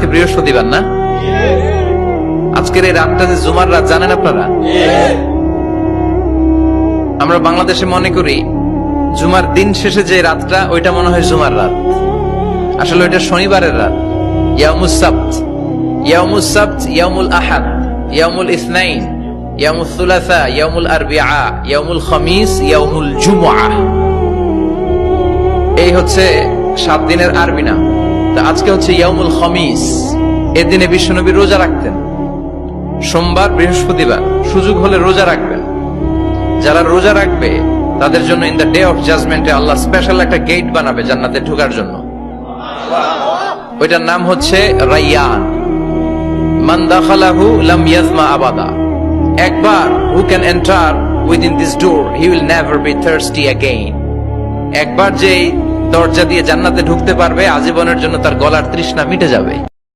আজকে বৃহস্পতিবার না? আজকের এই রাতটা যে জুমার রাত জানেন আপনারা? আমরা বাংলাদেশে মনে করি জুমার দিন শেষে যে রাতটা ওইটা মনে হয় জুমার রাত, আসলে ওইটা শনিবারের রাত। ইয়াউমুস সাবত, ইয়াউমুস সাবত, ইয়াউমুল আহাদ, ইয়াউমুল ইসনাইন, ইয়াউমুল সুলাসা, ইয়াউমুল আরবিআ, ইয়াউমুল খামিস, ইয়াউমুল জুমআ। এই হচ্ছে 7 দিনের আরবি নাম। তা আজকে হচ্ছে ইয়াউমুল খামিস। এর দিনে বিশ্বনবী রোজা রাখতেন। সোমবার, বৃহস্পতিবার সুযোগ হলে রোজা রাখবেন। যারা রোজা রাখবে তাদের জন্য ইন দ্য ডে অফ জাজমেন্টে আল্লাহ স্পেশাল একটা গেট বানাবে জান্নাতে ঢোকার জন্য। ওইটার নাম হচ্ছে রাইয়ান। মান দাখালাহু লাম ইয়াজমা আবাদা। একবার who can enter within this door he will never be thirsty again. একবার যে দরজা দিয়ে জান্নাতে ঢুকতে পারবে আজীবনের জন্য তার গলার তৃষ্ণা মিটে যাবে।